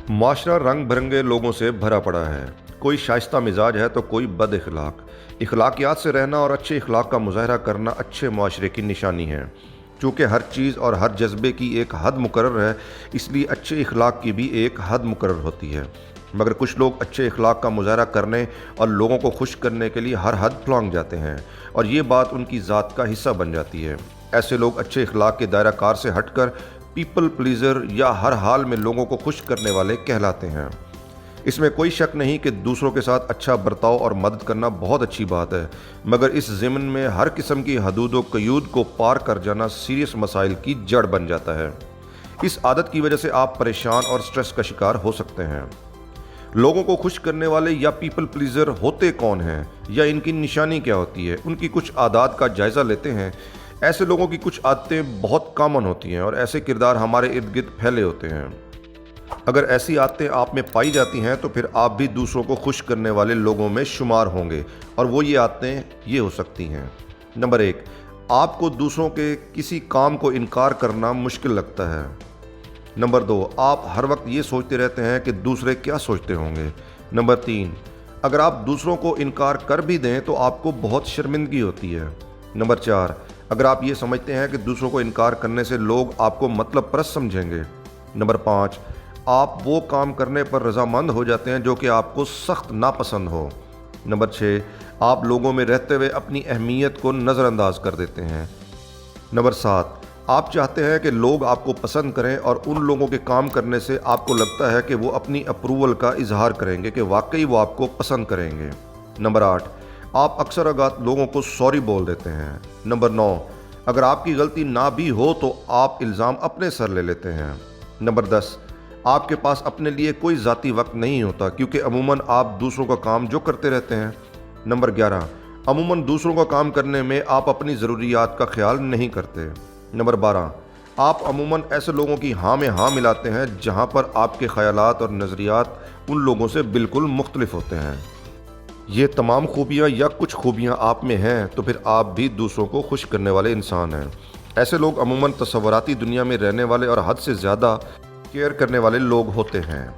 माशरा रंग बिरंगे लोगों से भरा पड़ा है। कोई शाइस्ता मिजाज है तो कोई बद इखलाक। इखलाकियात से रहना और अच्छे इखलाक का मुजाहरा करना अच्छे माशरे की निशानी है। चूँकि हर चीज़ और हर जज्बे की एक हद मुकर्रर है, इसलिए अच्छे इखलाक की भी एक हद मुकर्रर होती है। मगर कुछ लोग अच्छे इखलाक का मुजाहरा करने और लोगों को खुश करने के लिए हर हद फलांग जाते हैं और ये बात उनकी ज़ात का हिस्सा बन जाती है। ऐसे लोग अच्छे इखलाक के दायरा कार से हटकर पीपल प्लीज़र या हर हाल में लोगों को खुश करने वाले कहलाते हैं। इसमें कोई शक नहीं कि दूसरों के साथ अच्छा बर्ताव और मदद करना बहुत अच्छी बात है, मगर इस ज़िम्न में हर किस्म की हदूद व क़यूद को पार कर जाना सीरियस मसाइल की जड़ बन जाता है। इस आदत की वजह से आप परेशान और स्ट्रेस का शिकार हो सकते हैं। लोगों को खुश करने वाले या पीपल प्लीज़र होते कौन हैं या इनकी निशानी क्या होती है, उनकी कुछ आदत का जायज़ा लेते हैं। ऐसे लोगों की कुछ आदतें बहुत कॉमन होती हैं और ऐसे किरदार हमारे इर्द गिर्द फैले होते हैं। अगर ऐसी आदतें आप में पाई जाती हैं तो फिर आप भी दूसरों को खुश करने वाले लोगों में शुमार होंगे और वो ये आदतें ये हो सकती हैं। नंबर 1, आपको दूसरों के किसी काम को इनकार करना मुश्किल लगता है। नंबर 2, आप हर वक्त ये सोचते रहते हैं कि दूसरे क्या सोचते होंगे। नंबर 3, अगर आप दूसरों को इनकार कर भी दें तो आपको बहुत शर्मिंदगी होती है। नंबर 4, अगर आप ये समझते हैं कि दूसरों को इनकार करने से लोग आपको मतलब परस्त समझेंगे। नंबर 5, आप वो काम करने पर रजामंद हो जाते हैं जो कि आपको सख्त नापसंद हो। नंबर 6, आप लोगों में रहते हुए अपनी अहमियत को नज़रअंदाज कर देते हैं। नंबर 7, आप चाहते हैं कि लोग आपको पसंद करें और उन लोगों के काम करने से आपको लगता है कि वो अपनी अप्रूवल का इजहार करेंगे, कि वाकई वो आपको पसंद करेंगे। नंबर 8, आप अक्सर अगात लोगों को सॉरी बोल देते हैं। नंबर 9, अगर आपकी गलती ना भी हो तो आप इल्ज़ाम अपने सर ले लेते हैं। नंबर 10, आपके पास अपने लिए कोई ज़ाती वक्त नहीं होता क्योंकि अमूमन आप दूसरों का काम जो करते रहते हैं। नंबर 11, अमूमन दूसरों का काम करने में आप अपनी ज़रूरियात का ख्याल नहीं करते। नंबर 12, आप अमूमन ऐसे लोगों की हाँ में हाँ मिलाते हैं जहाँ पर आपके ख़यालात और नज़रियात उन लोगों से बिल्कुल मुख्तलिफ होते हैं। ये तमाम खूबियाँ या कुछ खूबियाँ आप में हैं तो फिर आप भी दूसरों को खुश करने वाले इंसान हैं। ऐसे लोग अमूमन तसव्वुराती दुनिया में रहने वाले और हद से ज़्यादा केयर करने वाले लोग होते हैं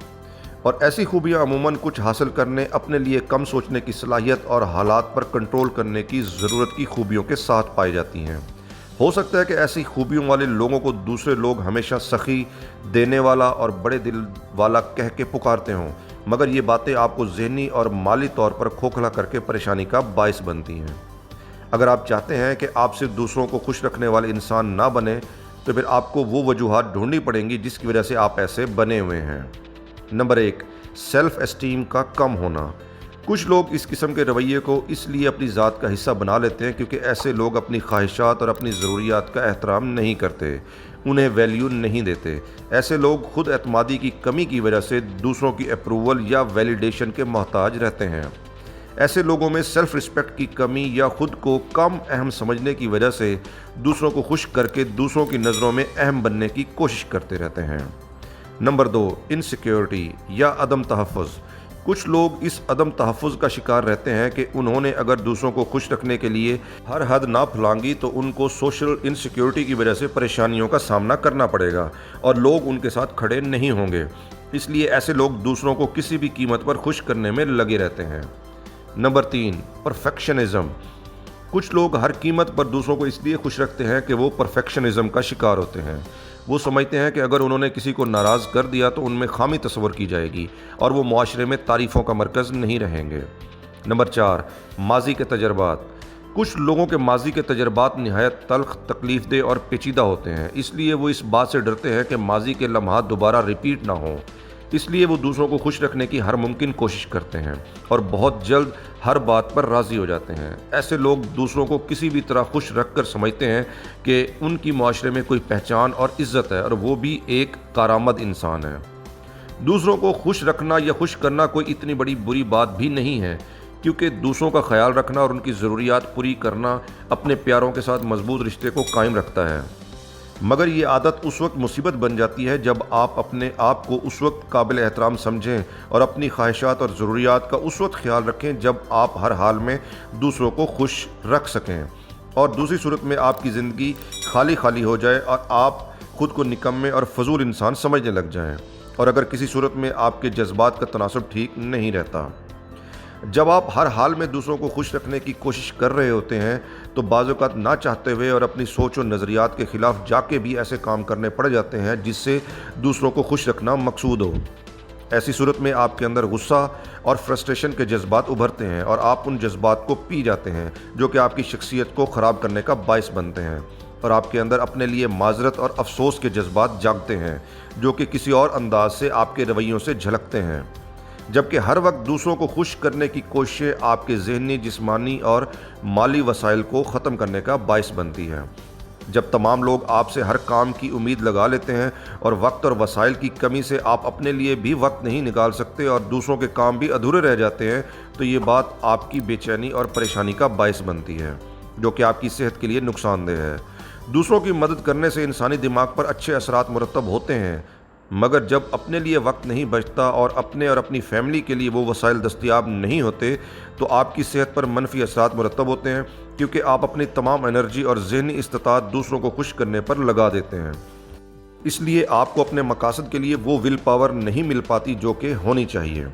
और ऐसी खूबियाँ अमूमन कुछ हासिल करने, अपने लिए कम सोचने की सलाहियत और हालात पर कंट्रोल करने की ज़रूरत की खूबियों के साथ पाई जाती हैं। हो सकता है कि ऐसी खूबियों वाले लोगों को दूसरे लोग हमेशा सखी, देने वाला और बड़े दिल वाला कह के पुकारते हों, मगर ये बातें आपको ज़हनी और माली तौर पर खोखला करके परेशानी का बायस बनती हैं। अगर आप चाहते हैं कि आप सिर्फ दूसरों को खुश रखने वाले इंसान ना बने तो फिर आपको वो वजूहात ढूंढनी पड़ेंगी जिसकी वजह से आप ऐसे बने हुए हैं। नंबर 1, सेल्फ़ एस्टीम का कम होना। कुछ लोग इस किस्म के रवैये को इसलिए अपनी ज़ात का हिस्सा बना लेते हैं क्योंकि ऐसे लोग अपनी ख्वाहिशात और अपनी ज़रूरियात का एहतराम नहीं करते, उन्हें वैल्यू नहीं देते। ऐसे लोग खुद एतमादी की कमी की वजह से दूसरों की अप्रूवल या वैलिडेशन के मोहताज रहते हैं। ऐसे लोगों में सेल्फ़ रिस्पेक्ट की कमी या खुद को कम अहम समझने की वजह से दूसरों को खुश करके दूसरों की नज़रों में अहम बनने की कोशिश करते रहते हैं। नंबर 2, इनसिक्योरिटी या अदम तहफ़्फ़ुज़। कुछ लोग इस अदम तहफ़्फ़ुज़ का शिकार रहते हैं कि उन्होंने अगर दूसरों को खुश रखने के लिए हर हद ना फुलांगी तो उनको सोशल इनसिक्योरिटी की वजह से परेशानियों का सामना करना पड़ेगा और लोग उनके साथ खड़े नहीं होंगे। इसलिए ऐसे लोग दूसरों को किसी भी कीमत पर खुश करने में लगे रहते हैं। नंबर 3, परफेक्शनिज़म। कुछ लोग हर कीमत पर दूसरों को इसलिए खुश रखते हैं कि वो परफेक्शनिज़म का शिकार होते हैं। वो समझते हैं कि अगर उन्होंने किसी को नाराज़ कर दिया तो उनमें खामी तस्वर की जाएगी और वो मुआशरे में तारीफ़ों का मरकज़ नहीं रहेंगे। नंबर 4, माजी के तजर्बात। कुछ लोगों के माजी के तजर्बात नहायत तल्ख़, तकलीफ़ दह और पेचीदा होते हैं, इसलिए वो इस बात से डरते हैं कि माजी के लम्हात दोबारा रिपीट ना हों। इसलिए वो दूसरों को खुश रखने की हर मुमकिन कोशिश करते हैं और बहुत जल्द हर बात पर राज़ी हो जाते हैं। ऐसे लोग दूसरों को किसी भी तरह खुश रख कर समझते हैं कि उनकी माशरे में कोई पहचान और इज़्ज़त है और वो भी एक कारामद इंसान है। दूसरों को खुश रखना या खुश करना कोई इतनी बड़ी बुरी बात भी नहीं है, क्योंकि दूसरों का ख्याल रखना और उनकी ज़रूरियात पूरी करना अपने प्यारों के साथ मजबूत रिश्ते को कायम रखता है। मगर ये आदत उस वक्त मुसीबत बन जाती है जब आप अपने आप को उस वक्त काबिल एहतराम समझें और अपनी ख्वाहिशात और ज़रूरियात का उस वक्त ख्याल रखें जब आप हर हाल में दूसरों को खुश रख सकें, और दूसरी सूरत में आपकी ज़िंदगी खाली खाली हो जाए और आप खुद को निकम्मे और फजूल इंसान समझने लग जाएं। और अगर किसी सूरत में आपके जज्बात का तनासब ठीक नहीं रहता। जब आप हर हाल में दूसरों को खुश रखने की कोशिश कर रहे होते हैं तो बाज़ औक़ात ना चाहते हुए और अपनी सोच और नज़रियात के ख़िलाफ़ जाके भी ऐसे काम करने पड़ जाते हैं जिससे दूसरों को खुश रखना मकसूद हो। ऐसी सूरत में आपके अंदर गुस्सा और फ्रस्ट्रेशन के जज्बात उभरते हैं और आप उन जज्बात को पी जाते हैं जो कि आपकी शख्सियत को ख़राब करने का बायस बनते हैं, और आपके अंदर अपने लिए माज़रत और अफसोस के जज्बात जागते हैं जो कि किसी और अंदाज से आपके रवैयों से झलकते हैं। जबकि हर वक्त दूसरों को खुश करने की कोशिशें आपके ज़हनी, जिस्मानी और माली वसाइल को ख़त्म करने का बायस बनती है। जब तमाम लोग आपसे हर काम की उम्मीद लगा लेते हैं और वक्त और वसाइल की कमी से आप अपने लिए भी वक्त नहीं निकाल सकते और दूसरों के काम भी अधूरे रह जाते हैं, तो ये बात आपकी बेचैनी और परेशानी का बायस बनती है जो कि आपकी सेहत के लिए नुकसानदेह है। दूसरों की मदद करने से इंसानी दिमाग पर अच्छे असरात मुरतब होते हैं, मगर जब अपने लिए वक्त नहीं बचता और अपने और अपनी फैमिली के लिए वो वसाइल दस्तयाब नहीं होते तो आपकी सेहत पर मनफी असरात मुरतब होते हैं, क्योंकि आप अपनी तमाम एनर्जी और ज़हनी इस्तिताअत दूसरों को खुश करने पर लगा देते हैं। इसलिए आपको अपने मकासद के लिए वो विल पावर नहीं मिल पाती जो कि होनी चाहिए।